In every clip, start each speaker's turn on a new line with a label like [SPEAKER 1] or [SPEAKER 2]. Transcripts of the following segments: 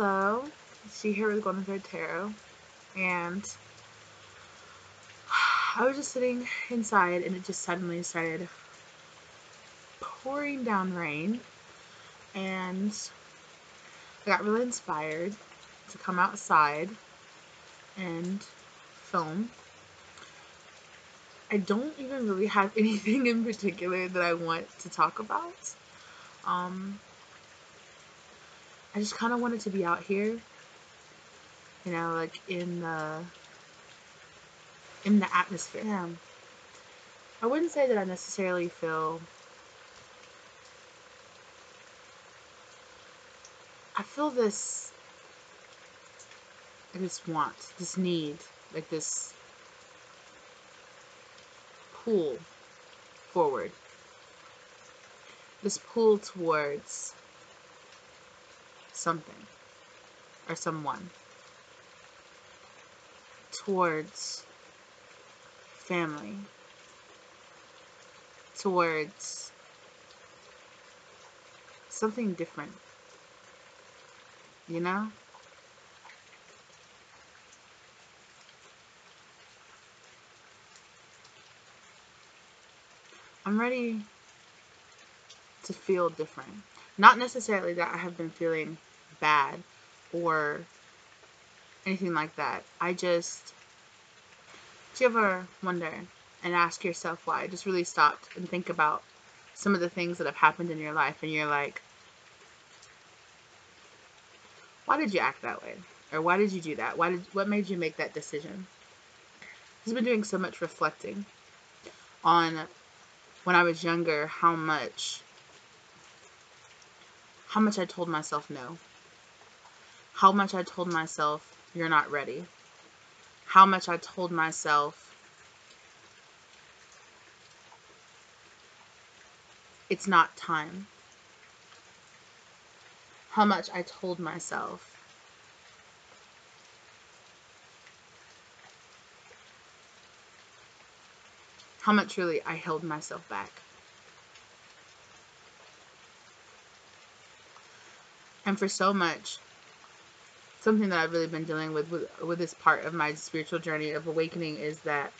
[SPEAKER 1] Hello, she here with Golden Thread Tarot, and I was just sitting inside and it just suddenly started pouring down rain, and I got really inspired to come outside and film. I don't even really have anything in particular that I want to talk about. I just kind of wanted to be out here, like in the atmosphere. Yeah. I wouldn't say that I necessarily feel. I feel this want, this need, like this pull forward, this pull towards something or someone, towards family, towards something different, you know? I'm ready to feel different. Not necessarily that I have been feeling bad or anything like that. Do you ever wonder and ask yourself why? Just really stopped and think about some of the things that have happened in your life and you're like, why did you act that way? Or why did you do that? What made you make that decision? I've been doing so much reflecting on when I was younger, how much I told myself no. How much I told myself you're not ready. How much I told myself it's not time. How much I told myself how much really I held myself back. And for so much, something that I've really been dealing with this part of my spiritual journey of awakening is that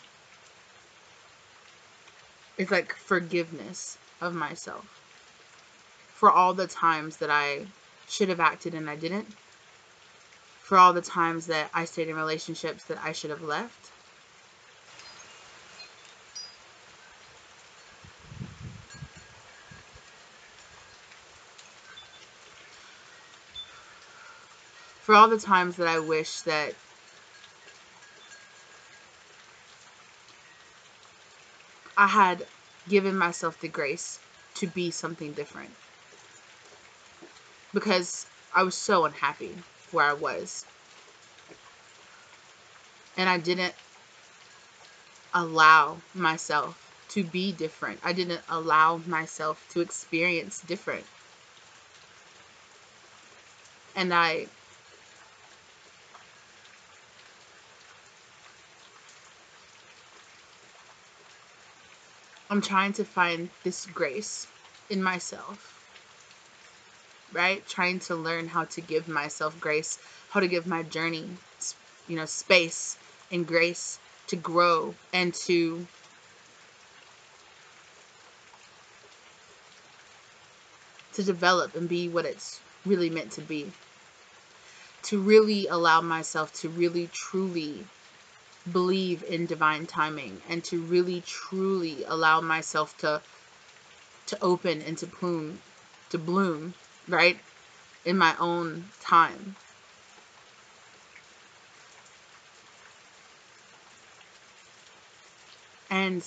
[SPEAKER 1] it's like forgiveness of myself for all the times that I should have acted and I didn't, for all the times that I stayed in relationships that I should have left, for all the times that I wish that I had given myself the grace to be something different, because I was so unhappy where I was, and I didn't allow myself to be different. I didn't allow myself to experience different. And I'm trying to find this grace in myself, right? Trying to learn how to give myself grace, how to give my journey, space and grace to grow and to develop and be what it's really meant to be. To really allow myself to really truly believe in divine timing, and to really truly allow myself to open and to bloom, right, in my own time. And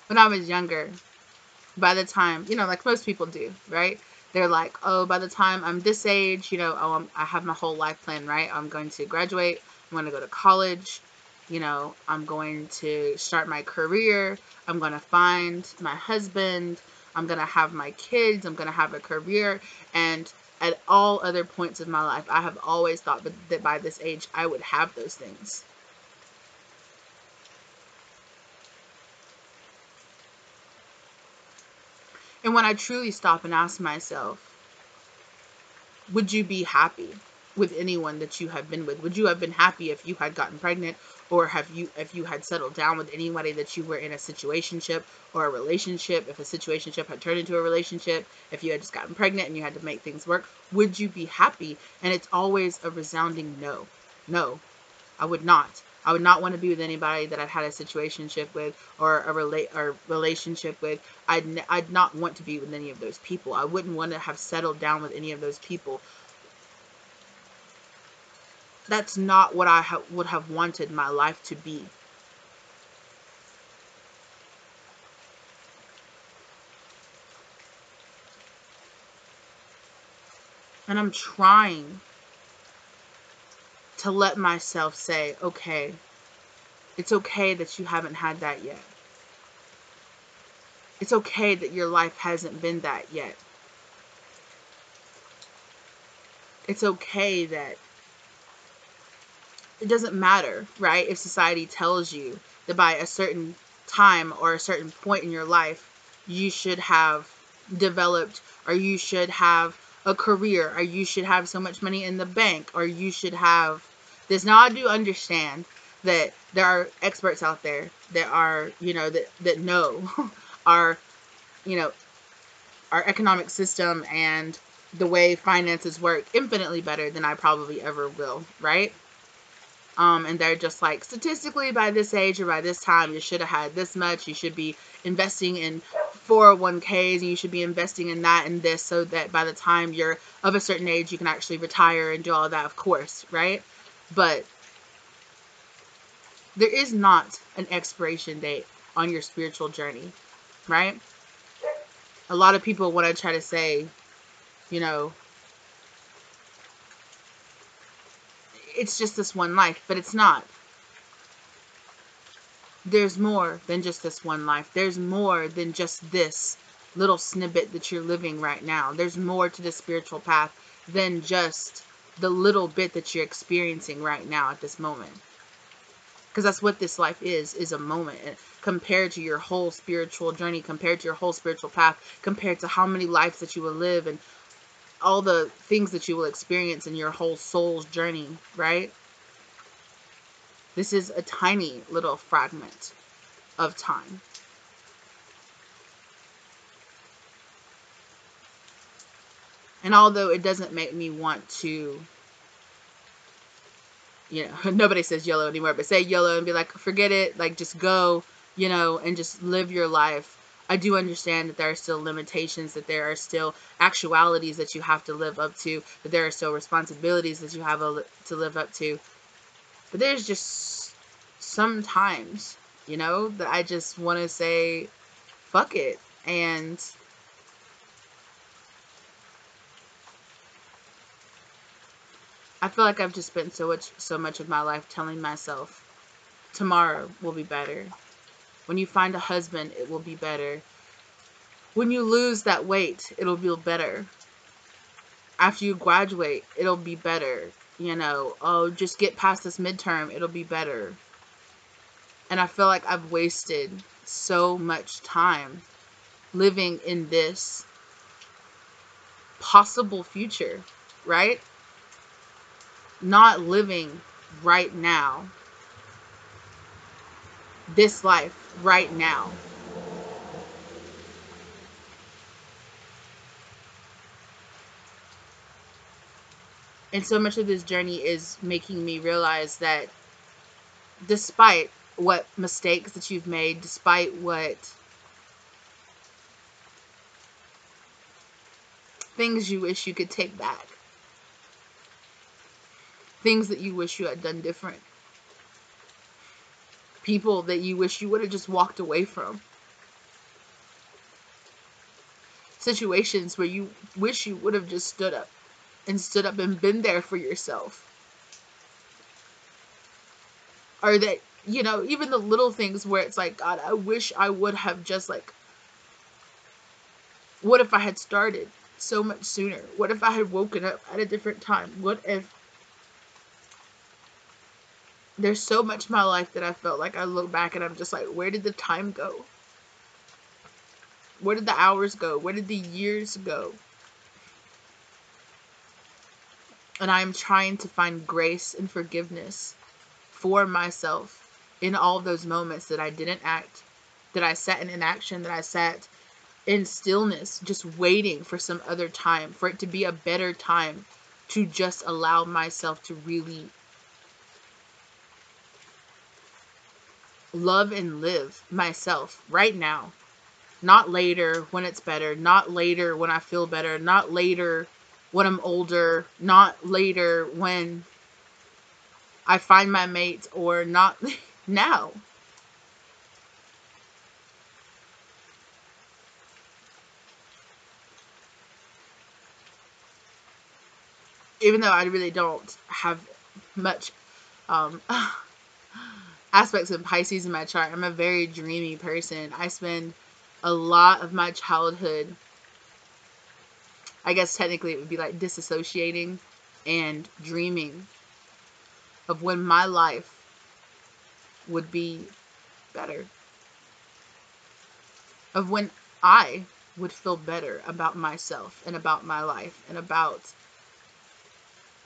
[SPEAKER 1] when I was younger, by the time, like most people do, right? They're like, oh, by the time I'm this age, I have my whole life plan, right? I'm going to graduate. I'm going to go to college. I'm going to start my career. I'm going to find my husband. I'm going to have my kids. I'm going to have a career. And at all other points of my life, I have always thought that by this age, I would have those things. And when I truly stop and ask myself, would you be happy with anyone that you have been with? Would you have been happy if you had gotten pregnant, or if you had settled down with anybody that you were in a situationship or a relationship? If a situationship had turned into a relationship, if you had just gotten pregnant and you had to make things work, would you be happy? And it's always a resounding no. No, I would not. I would not want to be with anybody that I've had a situationship with, or a relationship with. I'd not want to be with any of those people. I wouldn't want to have settled down with any of those people. That's not what I would have wanted my life to be. And I'm trying to let myself say, okay, it's okay that you haven't had that yet. It's okay that your life hasn't been that yet. It's okay that it doesn't matter, right? If society tells you that by a certain time or a certain point in your life, you should have developed, or you should have a career, or you should have so much money in the bank, or you should have this. Now, I do understand that there are experts out there that are, that know our, you know, our economic system and the way finances work infinitely better than I probably ever will, right? And they're just like, statistically, by this age or by this time, you should have had this much. You should be investing in 401ks, and you should be investing in that and this, so that by the time you're of a certain age, you can actually retire and do all that, of course, right? But there is not an expiration date on your spiritual journey, right? A lot of people want to try to say, you know, it's just this one life, but it's not. There's more than just this one life. There's more than just this little snippet that you're living right now. There's more to the spiritual path than just the little bit that you're experiencing right now at this moment. Because that's what this life is a moment. And compared to your whole spiritual journey, compared to your whole spiritual path, compared to how many lives that you will live and all the things that you will experience in your whole soul's journey, right? This is a tiny little fragment of time. And although it doesn't make me want to, nobody says YOLO anymore, but say YOLO and be like, forget it, like just go, and just live your life. I do understand that there are still limitations, that there are still actualities that you have to live up to, that there are still responsibilities that you have to live up to. But there's just sometimes, that I just want to say, fuck it. And I feel like I've just spent so much of my life telling myself, tomorrow will be better. When you find a husband, it will be better. When you lose that weight, it'll be better. After you graduate, it'll be better. Oh, just get past this midterm, it'll be better. And I feel like I've wasted so much time living in this possible future, right? Not living right now. This life right now. And so much of this journey is making me realize that despite what mistakes that you've made, despite what things you wish you could take back, things that you wish you had done different, people that you wish you would have just walked away from, situations where you wish you would have just stood up and been there for yourself. Or that, even the little things where it's like, God, I wish I would have just like, what if I had started so much sooner? What if I had woken up at a different time? What if there's so much in my life that I felt like I look back and I'm just like, where did the time go? Where did the hours go? Where did the years go? And I'm trying to find grace and forgiveness for myself in all of those moments that I didn't act, that I sat in inaction, that I sat in stillness, just waiting for some other time, for it to be a better time to just allow myself to really love and live myself right now. Not later when it's better, not later when I feel better, not later when I'm older, not later when I find my mate, or not now. Even though I really don't have much um, aspects of Pisces in my chart, I'm a very dreamy person. I spend a lot of my childhood, I guess technically it would be like disassociating and dreaming of when my life would be better, of when I would feel better about myself and about my life and about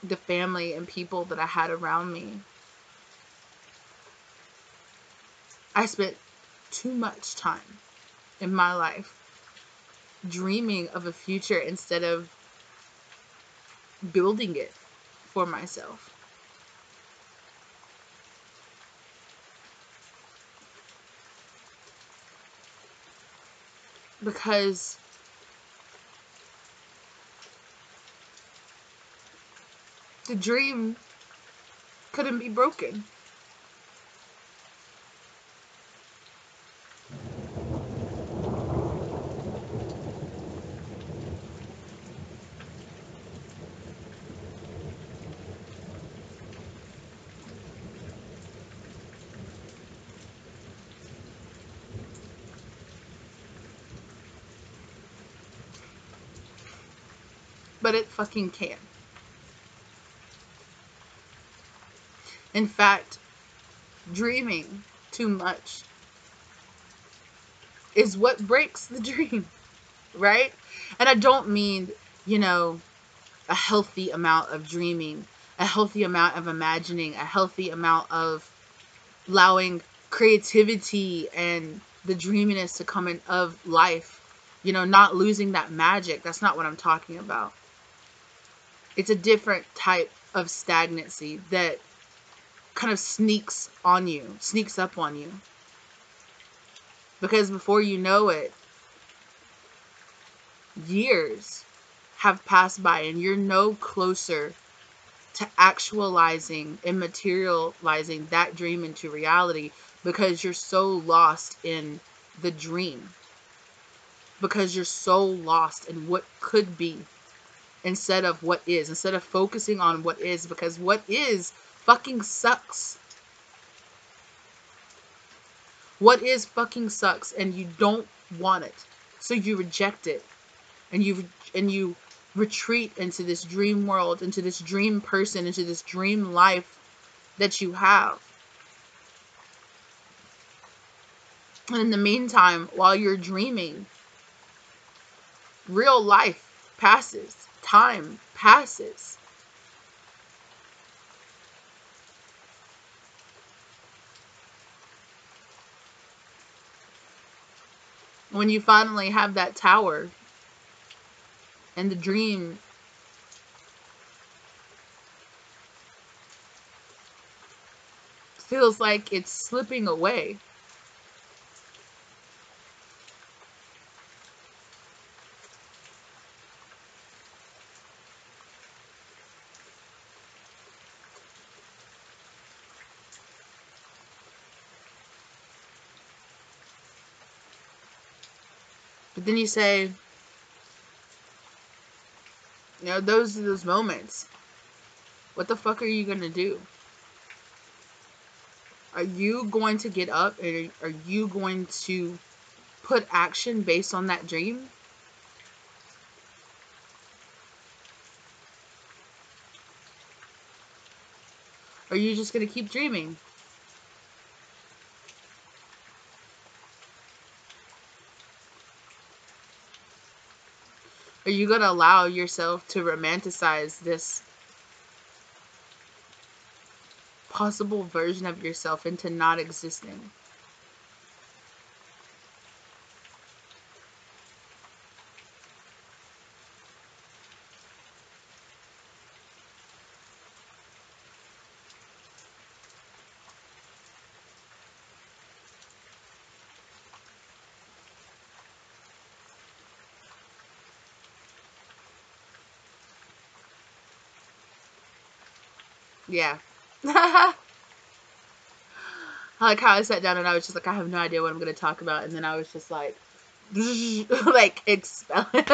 [SPEAKER 1] the family and people that I had around me. I spent too much time in my life dreaming of a future instead of building it for myself. Because the dream couldn't be broken. But it fucking can. In fact, dreaming too much is what breaks the dream, right? And I don't mean, you know, a healthy amount of dreaming, a healthy amount of imagining, a healthy amount of allowing creativity and the dreaminess to come in of life. You know, not losing that magic. That's not what I'm talking about. It's a different type of stagnancy that kind of sneaks up on you. Because before you know it, years have passed by and you're no closer to actualizing and materializing that dream into reality, because you're so lost in the dream, because you're so lost in what could be instead of what is, instead of focusing on what is, because what is fucking sucks. What is fucking sucks, and you don't want it, so you reject it, and you retreat into this dream world, into this dream person, into this dream life that you have. And in the meantime, while you're dreaming, real life passes, time passes. When you finally have that tower and the dream feels like it's slipping away, but then you say, you know, those are those moments. What the fuck are you gonna do? Are you going to get up and are you going to put action based on that dream? Or are you just gonna keep dreaming? Are you gonna allow yourself to romanticize this possible version of yourself into not existing. Yeah. I like how I sat down and I was just like, I have no idea what I'm going to talk about. And then I was just like, like, expel it.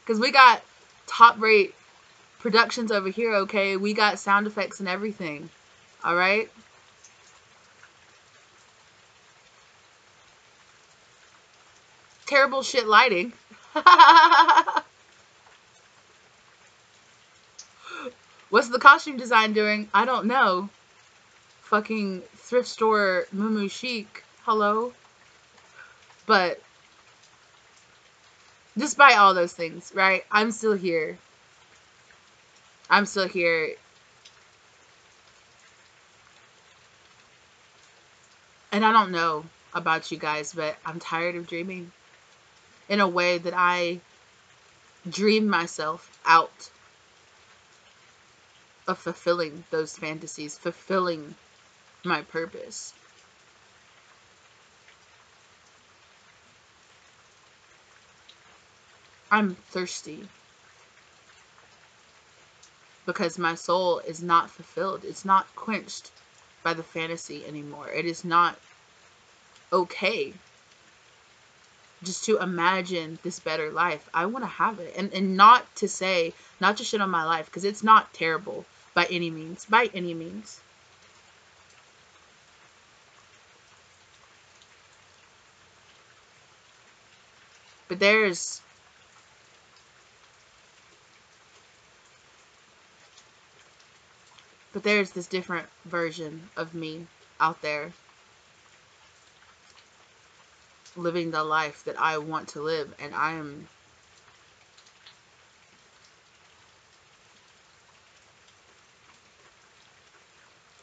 [SPEAKER 1] Because we got top rate productions over here, okay? We got sound effects and everything. All right? Terrible shit lighting. What's the costume design doing? I don't know. Fucking thrift store Moo Chic. Hello? But despite all those things, right? I'm still here. I'm still here. And I don't know about you guys, but I'm tired of dreaming in a way that I dream myself out of fulfilling those fantasies, fulfilling my purpose. I'm thirsty because my soul is not fulfilled. It's not quenched by the fantasy anymore. It is not okay just to imagine this better life. I want to have it. And not to say, not to shit on my life, because it's not terrible by any means. By any means. But there's this different version of me out there living the life that I want to live, and I'm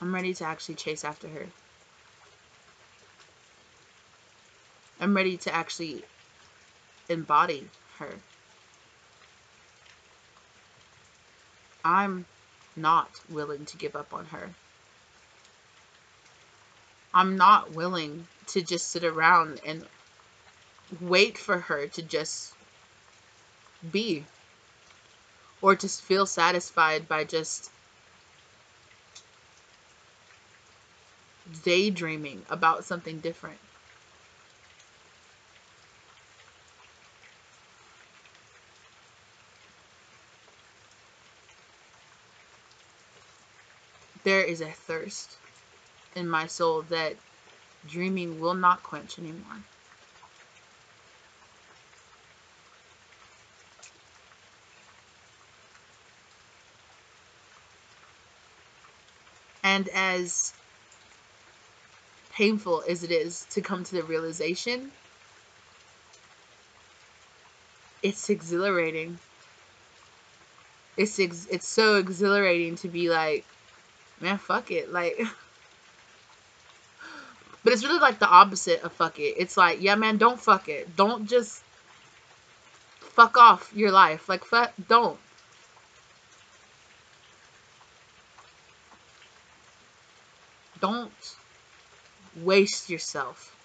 [SPEAKER 1] ready to actually chase after her. I'm ready to actually embody her. I'm not willing to give up on her. I'm not willing to just sit around and wait for her to just be, or just feel satisfied by just daydreaming about something different. There is a thirst in my soul that dreaming will not quench anymore. And as painful as it is to come to the realization, it's exhilarating. It's so exhilarating to be like, man, fuck it. Like, but it's really like the opposite of fuck it. It's like, yeah, man, don't fuck it. Don't just fuck off your life. Like, fuck, don't. Don't waste yourself,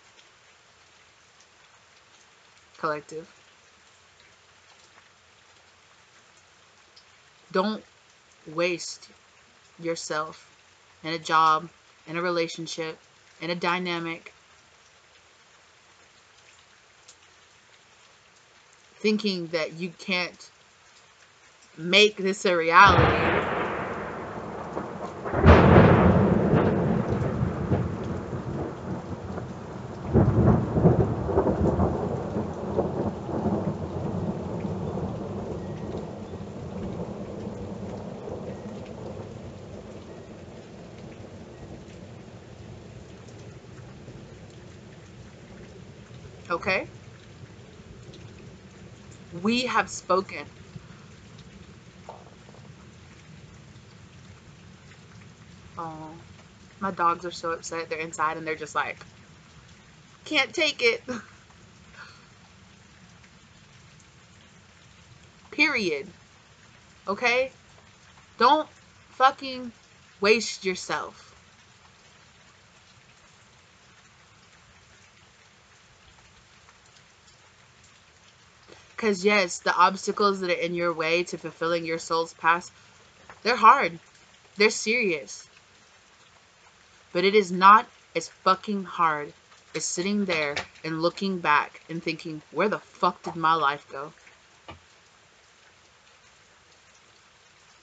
[SPEAKER 1] collective. Don't waste yourself in a job, in a relationship, in a dynamic, thinking that you can't make this a reality. Okay? We have spoken. Oh, my dogs are so upset. They're inside and they're just like, can't take it. Period. Okay? Don't fucking waste yourself. Because, yes, the obstacles that are in your way to fulfilling your soul's past, they're hard. They're serious. But it is not as fucking hard as sitting there and looking back and thinking, where the fuck did my life go?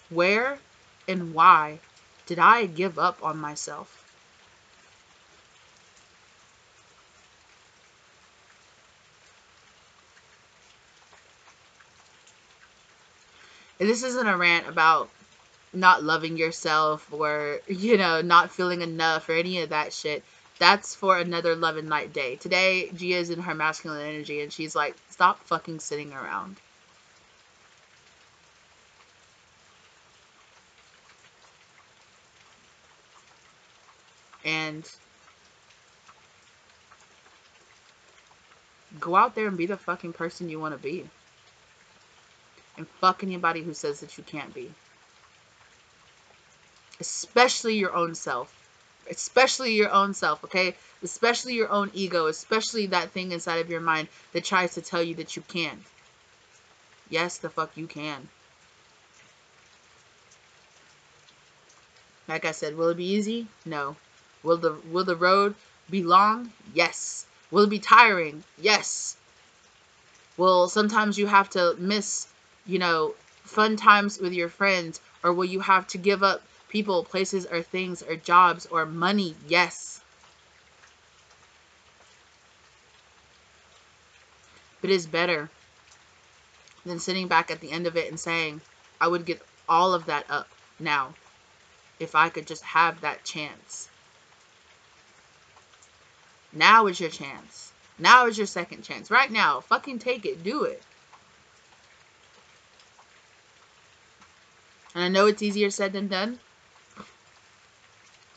[SPEAKER 1] Where and why did I give up on myself? And this isn't a rant about not loving yourself or, not feeling enough or any of that shit. That's for another love and light day. Today, Gia's in her masculine energy and she's like, stop fucking sitting around. And go out there and be the fucking person you want to be. And fuck anybody who says that you can't be. Especially your own self. Especially your own self, okay? Especially your own ego. Especially that thing inside of your mind that tries to tell you that you can't. Yes, the fuck you can. Like I said, will it be easy? No. Will the road be long? Yes. Will it be tiring? Yes. Will sometimes you have to miss, fun times with your friends? Or will you have to give up people, places, or things, or jobs, or money? Yes. But it's better than sitting back at the end of it and saying, I would get all of that up now if I could just have that chance. Now is your chance. Now is your second chance. Right now. Fucking take it. Do it. And I know it's easier said than done.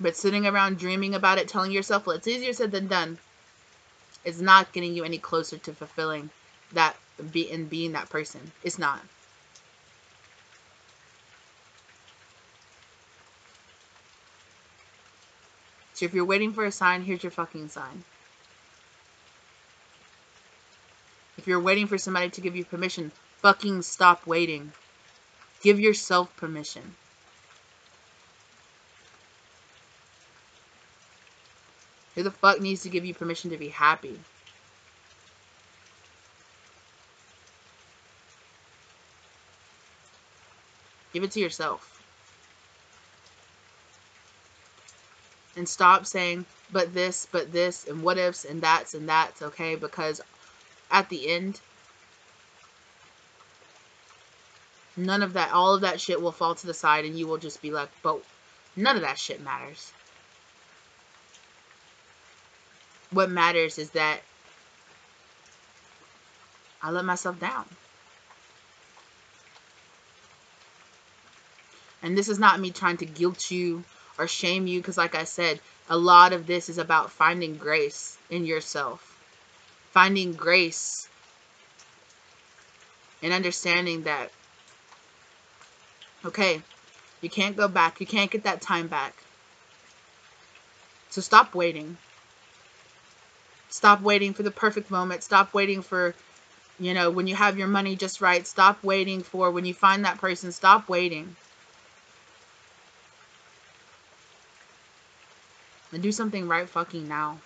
[SPEAKER 1] But sitting around dreaming about it, telling yourself, well, it's easier said than done, is not getting you any closer to fulfilling that and being that person. It's not. So if you're waiting for a sign, here's your fucking sign. If you're waiting for somebody to give you permission, fucking stop waiting. Give yourself permission. Who the fuck needs to give you permission to be happy? Give it to yourself. And stop saying, but this, and what ifs, and that's, okay? Because at the end, none of that, all of that shit will fall to the side and you will just be like, but none of that shit matters. What matters is that I let myself down. And this is not me trying to guilt you or shame you, because like I said, a lot of this is about finding grace in yourself. Finding grace and understanding that, okay, you can't go back. You can't get that time back. So stop waiting. Stop waiting for the perfect moment. Stop waiting for, when you have your money just right. Stop waiting for when you find that person. Stop waiting. And do something right fucking now.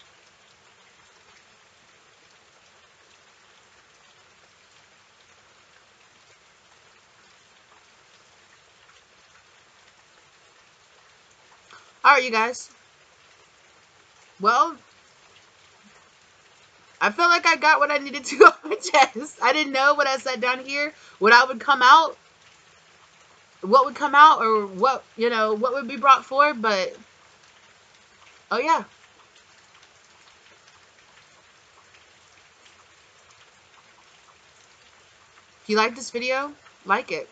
[SPEAKER 1] Alright, you guys. Well, I feel like I got what I needed to off my chest. I didn't know when I sat down here what would come out, or what would be brought forward, but oh yeah. If you like this video, like it.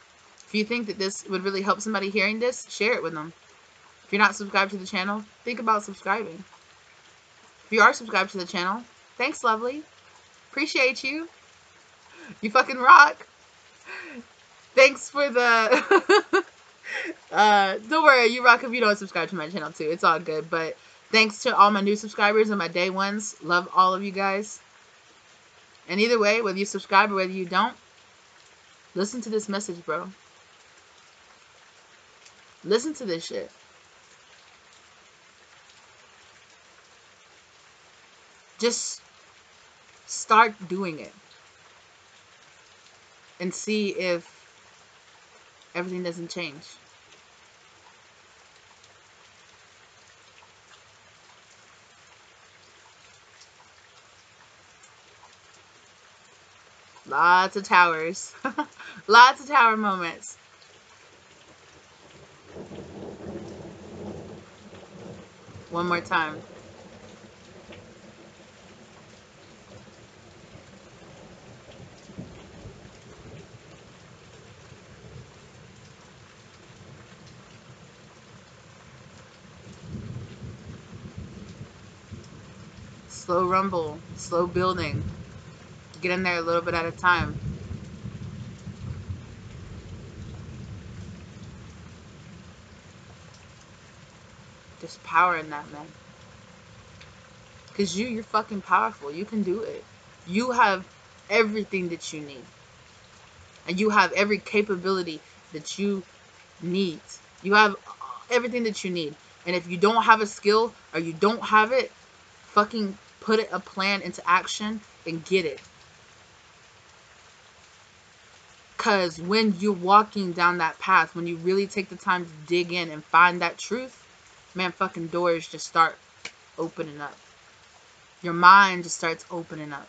[SPEAKER 1] If you think that this would really help somebody hearing this, share it with them. If you're not subscribed to the channel, think about subscribing. If you are subscribed to the channel, thanks, lovely. Appreciate you. You fucking rock. Thanks for the... don't worry, you rock if you don't subscribe to my channel too. It's all good. But thanks to all my new subscribers and my day ones. Love all of you guys. And either way, whether you subscribe or whether you don't, listen to this message, bro. Listen to this shit. Just start doing it. And see if everything doesn't change. Lots of towers. Lots of tower moments. One more time. Slow rumble. Slow building. Get in there a little bit at a time. There's power in that, man. Because you're fucking powerful. You can do it. You have everything that you need. And you have every capability that you need. You have everything that you need. And if you don't have a skill or you don't have it, fucking put a plan into action and get it. Because when you're walking down that path, when you really take the time to dig in and find that truth, man, fucking doors just start opening up. Your mind just starts opening up.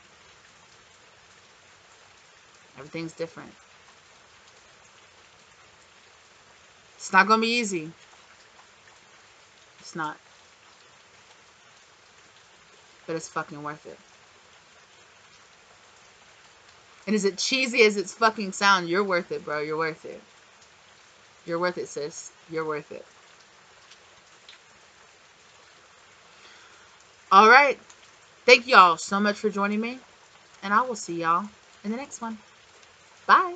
[SPEAKER 1] Everything's different. It's not going to be easy. It's not. But it's fucking worth it. And as it cheesy as it's fucking sound, you're worth it, bro. You're worth it. You're worth it, sis. You're worth it. All right. Thank y'all so much for joining me. And I will see y'all in the next one. Bye.